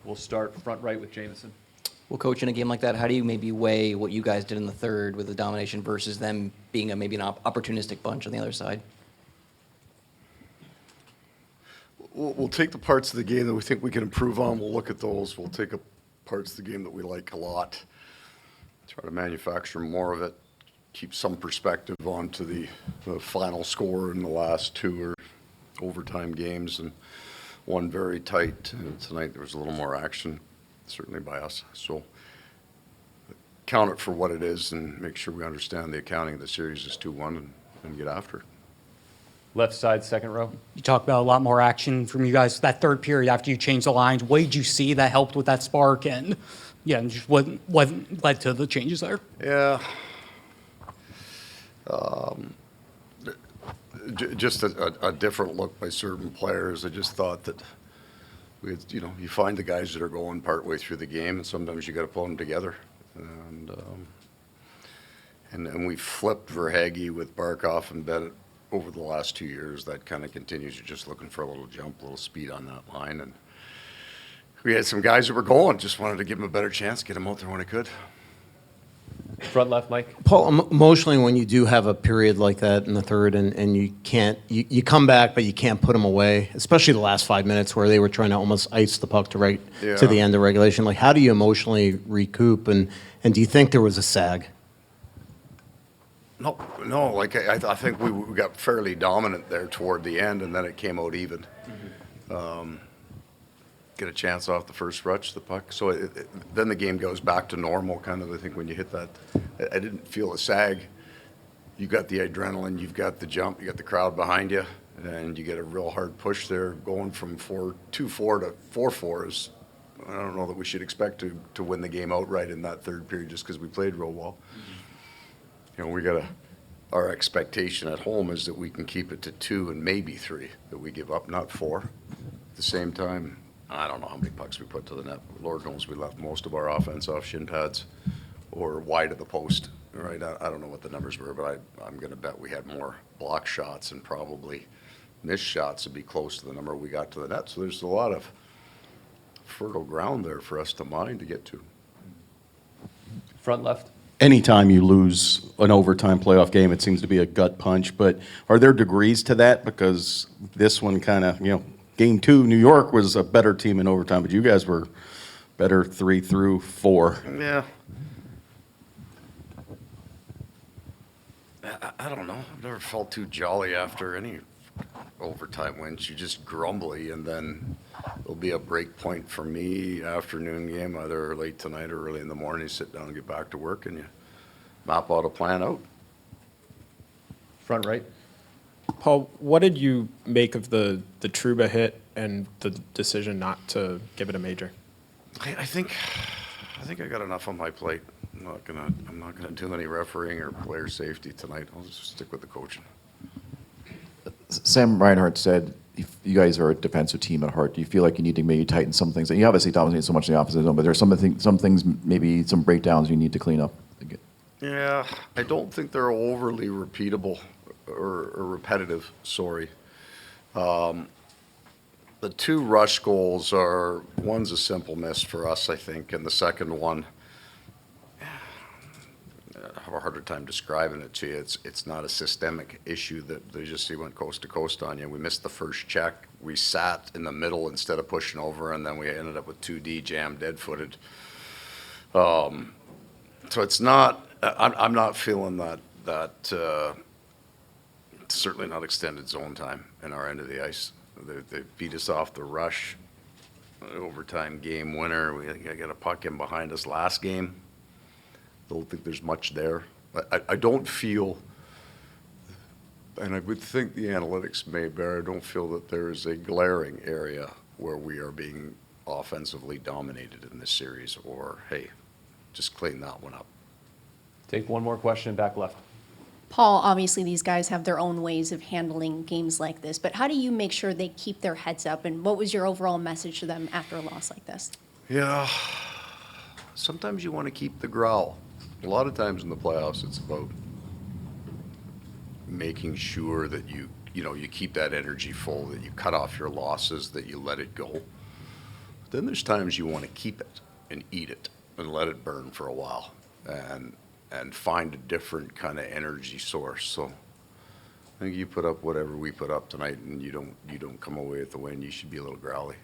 We'll start front right with Jameson. Well, Coach, in a game like that, how do you maybe weigh what you guys did in the third with the domination versus them being maybe an opportunistic bunch on the other side? We'll take the parts of the game that we think we can improve on. We'll look at those. We'll take up parts of the game that we like a lot, try to manufacture more of it, keep some perspective onto the final score in the last two or overtime games, and one very tight. Tonight there was a little more action, certainly by us. So count it for what it is and make sure we understand the accounting of the series is 2-1 and get after it. Left side, second row. You talk about a lot more action from you guys that third period after you changed the lines. What did you see that helped with that spark? And and just what led to the changes there? Yeah. Just a different look by certain players. I just thought that we had, you find the guys that are going partway through the game, and sometimes you got to pull them together. And we flipped Verhaeghe with Barkov and Bennett over the last 2 years. That kind of continues. You're just looking for a little jump, a little speed on that line. And we had some guys that were going. Just wanted to give them a better chance, get them out there when I could. Front left, Mike. Paul, emotionally, when you do have a period like that in the third and you can't, you come back, but you can't put them away, especially the last 5 minutes where they were trying to almost ice the puck to the end of regulation. Like, how do you emotionally recoup? And do you think there was a sag? No. Like I think we got fairly dominant there toward the end, and then it came out even. Get a chance off the first rush, the puck. So then the game goes back to normal, kind of. I think when you hit that, I didn't feel a sag. You got the adrenaline, you've got the jump, you got the crowd behind you, and you get a real hard push there. Going from 2-4 to 4-4 is, I don't know that we should expect to win the game outright in that third period just because we played real well. Our expectation at home is that we can keep it to 2 and maybe 3 that we give up, not 4. At the same time, I don't know how many pucks we put to the net. Lord knows we left most of our offense off shin pads or wide of the post, right? I don't know what the numbers were, but I'm going to bet we had more block shots and probably missed shots to be close to the number we got to the net. So there's a lot of fertile ground there for us to mine to get to. Front left. Anytime you lose an overtime playoff game, it seems to be a gut punch. But are there degrees to that? Because this one kind of, Game 2, New York was a better team in overtime, but you guys were better 3 through 4. Yeah. I don't know. I've never felt too jolly after any overtime wins. You're just grumbly, and then there'll be a break point for me, afternoon game, either late tonight or early in the morning. You sit down and get back to work, and you map out a plan out. Front right. Paul, what did you make of the Trouba hit and the decision not to give it a major? I think I got enough on my plate. I'm not gonna do any refereeing or player safety tonight. I'll just stick with the coaching. Sam Reinhart said, if you guys are a defensive team at heart, do you feel like you need to maybe tighten some things? And you obviously dominate so much in the opposite zone, but there's some things, maybe some breakdowns you need to clean up. Yeah, I don't think they're overly repeatable or repetitive, sorry. The 2 rush goals are, one's a simple miss for us, I think, and the second one, I have a harder time describing it to you. It's not a systemic issue that they just went coast to coast on you. We missed the first check. We sat in the middle instead of pushing over, and then we ended up with 2D jammed, dead-footed. So it's not. I'm not feeling that. Certainly not extended zone time in our end of the ice. They beat us off the rush. Overtime game winner. We got a puck in behind us last game. Don't think there's much there. I don't feel, and I would think the analytics may bear, I don't feel that there is a glaring area where we are being offensively dominated in this series, or, hey, just clean that one up. Take one more question, back left. Paul, obviously these guys have their own ways of handling games like this, but how do you make sure they keep their heads up, and what was your overall message to them after a loss like this? Yeah, sometimes you want to keep the growl. A lot of times in the playoffs, it's about making sure that you keep that energy full, that you cut off your losses, that you let it go. Then there's times you want to keep it and eat it and let it burn for a while and find a different kind of energy source. So I think you put up whatever we put up tonight and you don't come away with the win, you should be a little growly.